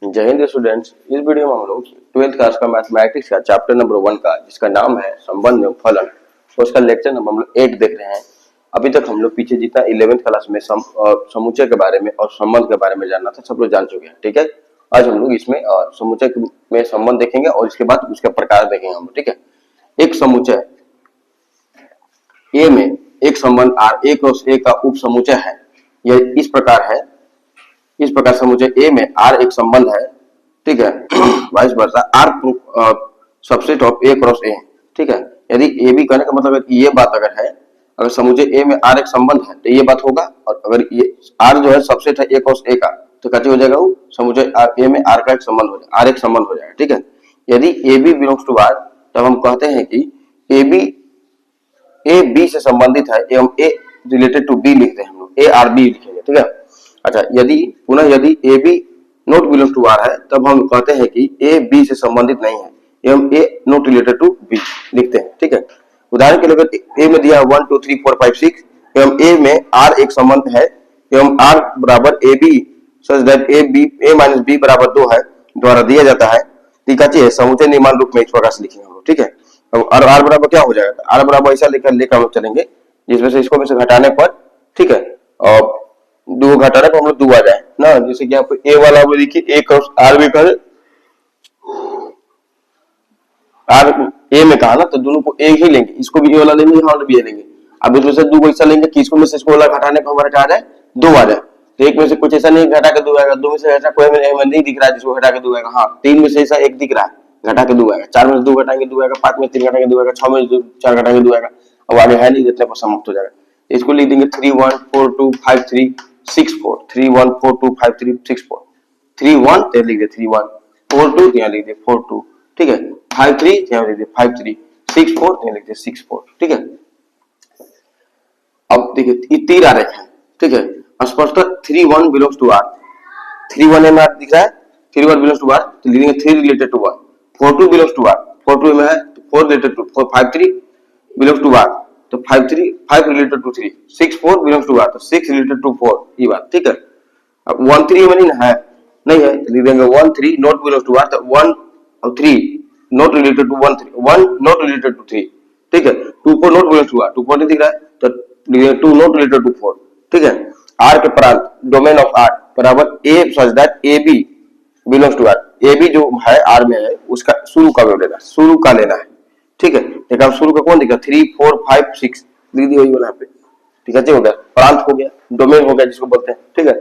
जय हिंद स्टूडेंट्स। इस वीडियो में हम लोग 12th क्लास का मैथमेटिक्स का चैप्टर नंबर 1 का जिसका नाम है संबंध एवं फलन, तो उसका लेक्चर नंबर हम लोग 8 देख रहे हैं। अभी तक हम लोग पीछे जितना 11th क्लास में समुच्चय के बारे में और संबंध के बारे में जानना था सब लोग जान चुके हैं। ठीक है, आज हम लोग इसमें समुच्चय में संबंध देखेंगे और इसके बाद उसके प्रकार देखेंगे हम। ठीक है, एक समुच्चय ए में एक संबंध आर ए क्रॉस ए का उप समुच्चय है। यह इस प्रकार है, इस प्रकार समुच्चय ए में आर एक संबंध है। ठीक है, vice versa R subset of A cross A. ठीक है, यदि ए बी कहने का मतलब ये बात अगर है, अगर समुच्चय ए में आर एक संबंध है तो ये बात होगा, और अगर ये आर जो है सबसेट है ए क्रॉस ए का तो कैसे हो जाएगा, वो समुच्चय ए में आर का एक संबंध हो जाएगा, आर एक संबंध हो जाएगा। ठीक है, यदि A B belongs to R तब हम कहते हैं कि ए बी से संबंधित है एवं ए रिलेटेड टू बी लिखते हैं हम लोग, ए आर बी लिखेंगे। ठीक है, अच्छा यदि A B not belongs to R है तब हम कहते हैं कि ए बी से संबंधित नहीं है एवं ए नॉट रिलेटेड टू बी लिखते हैं। ठीक है, उदाहरण के लिए ए में दिया 1 2 3 4 5 6 एवं ए में आर एक संबंध है एवं आर बराबर A B such that A minus B बराबर 2 है द्वारा दिया जाता है। ठीक है, समुच्चय निर्माण रूप में इस प्रकार से लिखेंगे हम लोग। ठीक है, अब आर बराबर क्या हो जाएगा, आर बराबर ऐसा लेकर हम लोग चलेंगे जिसमें से इसको में से घटाने पर, ठीक है, और दो घटाने पर हम लोग 2 आ जाए ना। जैसे कि आपको ए वाला वो देखिए ए क्रॉस आर भी कर आर ए में कहा ना, तो दोनों को एक ही लेंगे, इसको भी ए वाला लेंगे, यहाँ वाला भी ए लेंगे। अब इसमें से 2 ऐसा लेंगे कि इसको में से इसको वाला घटाने पर हमारा क्या आ जाए, 2 आ जाए। तो एक में से कुछ ऐसा नहीं घटा के 2 आएगा, 2 में से ऐसा कोई में नहीं दिख रहा है जिसको घटा के 2 आएगा। हाँ, 3 में से ऐसा एक दिख रहा है घटा के 2 आएगा, 4 में से 2 घटाएंगे 2 आएगा, 5 में 3 घटाएंगे 2 आएगा, 6 में 4 घटाएंगे 2 आएगा। अब आगे है नहीं, जितने पर समाप्त हो जाएगा। इसको लिख देंगे 3 1 4 2 5 3 6 4 3 1 4 2 5 3 6 4 3 1 तो लिख दे 3 1 4 2 यहाँ लिख दे 4 2। ठीक है, 5 3 यहाँ लिख दे 5 3 6 4 यहाँ लिख दे 6 4। ठीक है, अब देखिए ये तीर आ रहे हैं। ठीक है, स्पष्टतः 3 1 बिलोंग्स टू आर, 3 1 में दिख रहा है, 3 1 बिलोंग्स टू आर तो लिखेंगे 3 related to 1। 4 2 belongs to R, 4 2 में है तो 4 related to 4। 5 3 belongs to R तो 5 3 5 related to 3। 6 4 belongs to R तो 6 रिलेटेड टू 4। ये बात ठीक है। अब 1 3 में नहीं है तो लिख देंगे 1 3 नॉट बिलोंग्स टू आर तो 1 और 3 not related to 1 3 1 not related to 3। ठीक है, 2 4 नॉट बिलोंग्स टू आर, 2 4 नहीं दिख रहा है तो लिख देंगे 2 नॉट रिलेटेड टू 4। ठीक है, आर के प्रांत डोमेन ऑफ आर बराबर A such that A B belongs to R. A B जो है आर में है उसका शुरू का लेना, शुरू का लेना है। ठीक है, देखा शुरू का कौन दिखा 3 4 5 6 लिख दी वही वाला पे। ठीक है, हो गया, प्रांत हो गया, डोमेन हो गया जिसको बोलते हैं। ठीक है,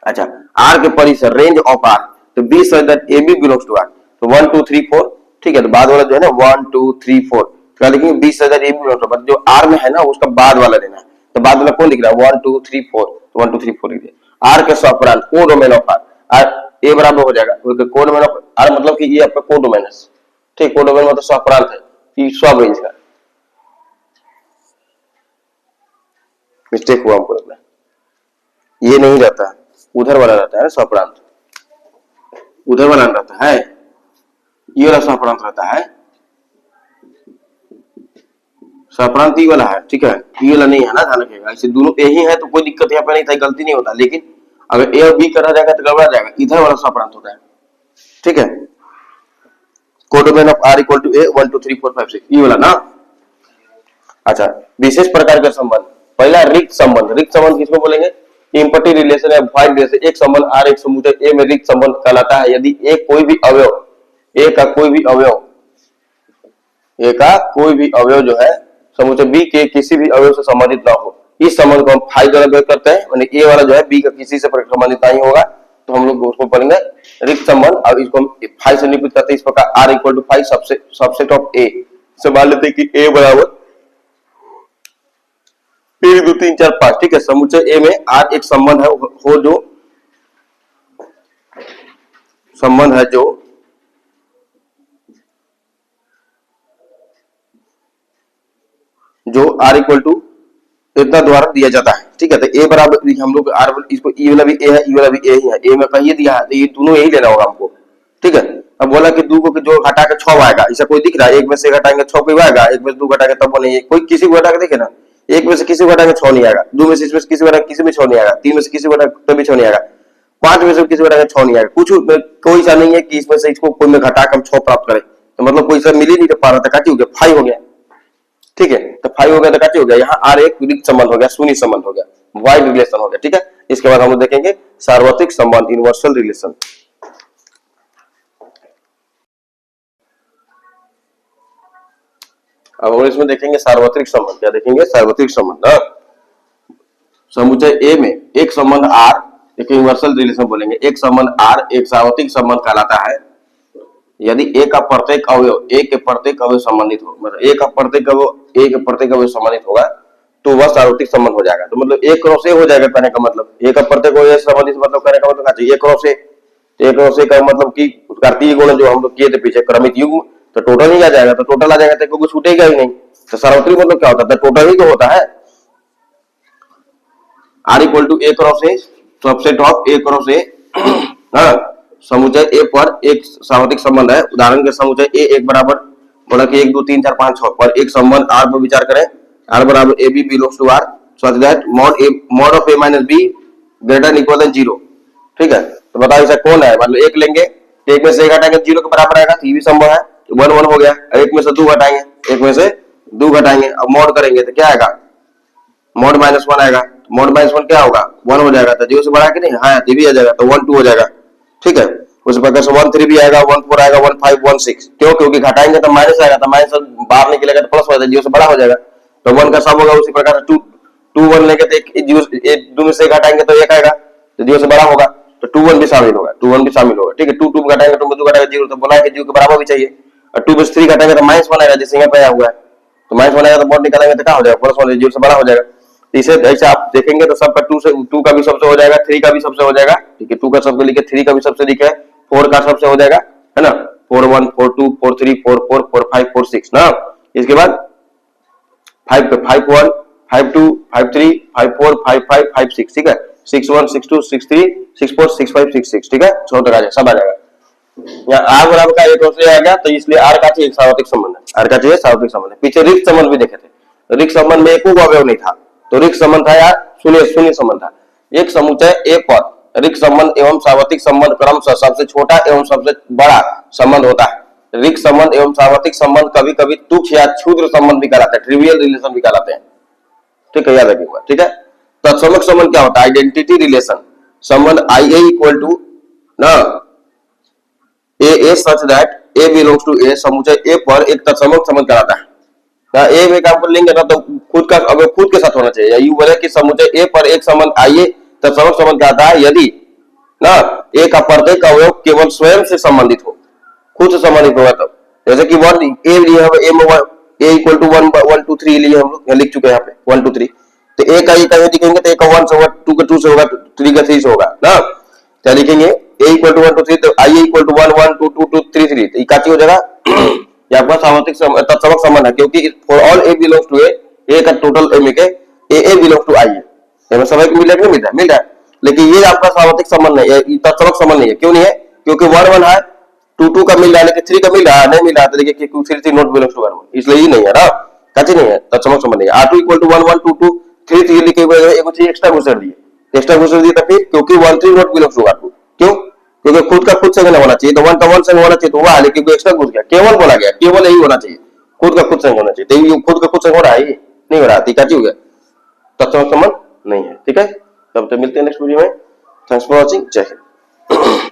अच्छा आर के परिसर रेंज ऑफ आर तो B such that A B belongs to R तो 1 2 3 4। ठीक है, तो बाद वाला जो है ना 1 2 3 4 क्या लिखेंगे B such that A B belongs to R, जो आर में है ना उसका बाद वाला लेना है। तो बाद वाला कौन दिख रहा है 1 2 3 4 तो 1 2 3 4 लिख दिया। आर के स्वप्रांत को डोमेन ऑफ आर ए बराबर हो जाएगा को डोमेन ऑफ आर मतलब कि ये आपका को डोमेन है। ठीक, को डोमेन मतलब स्वप्रांत है, ये सब रेंज का मिस्टेक हुआ हमको लगता है, ये नहीं रहता है, उधर वाला रहता है स्वप्रांत, उधर वाला रहता है, ये वाला स्वप्रांत रहता है, स्वप्रांत ये वाला है। ठीक है, ये वाला नहीं है ना, ध्यान रखिएगा। ऐसे दोनों ए ही है तो कोई दिक्कत यहाँ पे नहीं था, गलती नहीं होता। लेकिन अगर ए और बी करा जाएगा तो गड़बड़ा जाएगा, इधर वाला स्वप्रांत होता है। ठीक है, codomain of R equal to A 1 2 3 4 5 6 ये वाला ना। अच्छा, विशेष प्रकार का संबंध, पहला रिक्त संबंध। रिक्त संबंध किसको बोलेंगे, इम्पटी रिलेशन या वाइड रिलेशन। एक संबंध आर एक समुच्चय ए में रिक्त संबंध कहलाता है यदि ए का कोई भी अवयव जो है समुच्चय बी के किसी भी अवयव से संबंधित ना हो। इस संबंध को हम फाई द्वारा व्यक्त करते हैं, माने ए वाला जो है बी का किसी से संबंधित नहीं होगा तो हम लोग उसको पढ़ेंगे रिक्त संबंध। और इसको हम फाई से निरूपित करते हैं इस प्रकार, R equal to phi subset of A से मान लेते हैं कि ए बराबर 1 2 3 4 5। ठीक है, समुच्चय ए में आर एक संबंध है हो जो संबंध है जो आर इक्वल टू इतना द्वारा दिया जाता है। ठीक है, तो ए बराबर हम लोग आर इसको ई वाला भी ए है, ई वाला भी ए ही है, ए में कहीं दिया है तो ये दोनों यही लेना होगा हमको। ठीक है, अब बोला कि 2 को जो घटा के 6 आएगा, ऐसा कोई दिख रहा है, एक में से घटाएंगे 6 कोई आएगा, एक में से 2 घटाएंगे तब नहीं, कोई किसी को घटा के देखे ना, एक में से किसी को घटा के 6 नहीं आएगा, 2 में से इसमें किसी में 6 नहीं आएगा, 3 में से किसी को घटा तभी 6 नहीं आएगा। 5 में से किसी में 6 नहीं आएगा, कुछ कोई सा नहीं है कि इसमें से इसको कोई में घटा के हम 6 प्राप्त करें, तो मतलब कोई सा मिल ही नहीं पा रहा था, काची हो गया 5 हो गया। ठीक है, तो 5 हो गया तो काची हो गया, यहाँ आर एक रिक्त संबंध हो गया, शून्य संबंध हो गया, वाइड रिलेशन हो गया। ठीक है, इसके बाद हम लोग देखेंगे सार्वत्रिक संबंध, यूनिवर्सल रिलेशन। अब हम इसमें देखेंगे सार्वत्रिक संबंध। क्या देखेंगे? सार्वत्रिक संबंध। समुच्चय ए में एक संबंध आर, एक यूनिवर्सल रिलेशन बोलेंगे, एक संबंध आर एक सार्वत्रिक संबंध कहलाता है यदि ए का प्रत्येक अवयव ए के प्रत्येक अवयव संबंधित हो, मतलब ए का प्रत्येक अवयव ए के प्रत्येक अवयव संबंधित होगा तो वह सार्वत्रिक संबंध हो जाएगा। तो मतलब एक क्रॉस ए हो जाएगा कहने का मतलब, ए का प्रत्येक अवयव संबंधित, मतलब कहने का मतलब चाहिए एक क्रॉस ए। एक क्रॉस ए का मतलब कि कार्तीय गुण जो हम लोग किए थे पीछे क्रमित युग्म, तो टोटल ही आ जाएगा, तो टोटल आ जाएगा तो कुछ छूटेगा ही नहीं। तो सार्वत्रिक मतलब क्या होता है? टोटल ही तो होता है। R equal to A cross A, subset of A cross A. समुच्चय ए पर एक सार्वत्रिक संबंध है, उदाहरण के समुच्चय ए एक बराबर बोला कि 1 2 3 4 5 6 पर एक संबंध आर पर विचार करें, आर बराबर A B belongs to R, such that mod of A minus B greater equal than 0। ठीक है, तो बताओ ऐसा कौन है? मतलब एक लेंगे, एक में से एक हटाएंगे 0 के बराबर आएगा, तो ये भी संभव है, 1 1 हो गया। एक में से 2 घटाएंगे, एक में से 2 घटाएंगे, अब मॉड करेंगे तो क्या आएगा? मॉड -1 आएगा, मॉड -1 क्या होगा? 1 हो जाएगा, तो 0 से बड़ा कि नहीं? हाँ, ये भी आ जाएगा, तो 1 2 हो जाएगा। ठीक है, उस प्रकार से 1 3 भी आएगा, 1 4 आएगा, 1 5 1 6। क्यों? क्योंकि घटाएंगे तो माइनस आएगा, तो माइनस बाहर निकलेगा तो प्लस हो जाएगा, 0 से बड़ा हो जाएगा, तो 1 का सब होगा। उसी प्रकार से 2 1 लेंगे तो एक 2 में से घटाएंगे तो 1 आएगा, तो 0 से बड़ा होगा, तो 2 1 भी शामिल होगा, 2 1 भी शामिल होगा। ठीक है, 2 2 घटाएंगे, 2 में 2 घटाएंगे 0, तो बोला है कि 0 के बराबर भी चाहिए। और 2 में 3 घटाएंगे तो -1 आएगा, जैसे यहाँ पे आया हुआ है, तो -1 आएगा तो मॉड निकालेंगे तो क्या हो जाएगा? प्लस 1, 0 से बड़ा हो जाएगा। इसे ऐसे आप देखेंगे तो सबका 2 का भी सबसे हो जाएगा, 3 का भी सबसे हो जाएगा। ठीक है, 2 का सबसे लिखे, 3 का भी सबसे लिखे, 4 का सबसे हो जाएगा, है ना? 4 1 4 2 4 3 4 4 4 5 4 6 ना। इसके बाद 5 5 1 5 2 5 3 5 4 5 5 5 6। ठीक है, 6 1 6 2 6 3 6 4 6 5 6 6। ठीक है, 6 तक आ जाएगा, सब आ जाएगा। यहाँ आर बराबर का एक और से आ गया, तो इसलिए आर का चाहिए सार्वत्रिक संबंध है, आर का चाहिए सार्वत्रिक संबंध है। पीछे रिक्त संबंध भी देखे थे, रिक्त संबंध में एक अवयव नहीं था, तो रिक्त संबंध था यार शून्य शून्य संबंध था। एक समुच्चय ए पर रिक्त संबंध एवं सार्वत्रिक संबंध क्रमशः सबसे छोटा एवं सबसे बड़ा संबंध होता है। रिक्त संबंध एवं सार्वत्रिक संबंध कभी कभी तुच्छ या क्षुद्र संबंध भी कहलाते हैं, ट्रिवियल रिलेशन भी कहलाते हैं। ठीक है, याद रखिएगा। ठीक है, तत्समक संबंध क्या होता है? Identity relation. संबंध आई ए इक्वल टू ना A such that A belongs to A, समुच्चय ए पर एक तत्समक संबंध कहलाता है। ए में काम लेंगे ना तो खुद का अब खुद के साथ होना चाहिए। यू बोले कि समुच्चय ए पर एक संबंध आइए तत्समक संबंध कहता है यदि ना ए का प्रत्येक अवयव केवल स्वयं से संबंधित हो, खुद से संबंधित होगा तब। जैसे कि 1 ए लिए हम ए में ए इक्वल टू 1 1 2 3 लिए हम लोग लिख चुके हैं यहाँ पे 1 2 3, तो ए का लिखेंगे तो ए का 1 से होगा, 2 का 2 से होगा, 3 का 3 से होगा ना। क्या लिखेंगे? ए इक्वल टू 1 2 3, तो आई इक्वल टू 1 1 2 2 2 3 3, तो ये काची हो जाएगा ये आपका सार्वत्रिक तत्समक संबंध है, क्योंकि for all A belongs to A का टोटल ए में के ए बिलोंग्स टू आई है। हमें सभी को मिल रहा है, लेकिन ये आपका सार्वत्रिक संबंध नहीं है, तत्समक संबंध नहीं है। क्यों नहीं है? क्योंकि 1 1 है, 2 2 का मिल रहा है, लेकिन 3 का मिल रहा है नहीं मिल रहा, तो देखिए 3 3 नॉट बिलोंग्स टू 1 1, इसलिए ही नहीं है ना, काची नहीं है, तत्समक संबंध नहीं है। R2 इक्वल टू 1 1 2 2 3 3 लिखे हुए एक चीज एक्स्ट्रा घुसर दिए, तो फिर क्योंकि 1 3 नॉट बिलोंग्स टू R2। क्यों? क्योंकि खुद का खुद संग होना चाहिए, तो 1 का 1 संग होना चाहिए, तो हुआ, लेकिन एक्स्ट्रा घुस गया, केवल बोला गया, केवल यही होना चाहिए, खुद का खुद संग होना चाहिए, तो खुद का खुद संग हो रहा है, नहीं हो रहा, काची हो गया, तत्समक संबंध नहीं है। ठीक है, तब तो मिलते हैं नेक्स्ट वीडियो में। थैंक्स फॉर वॉचिंग, जय हिंद।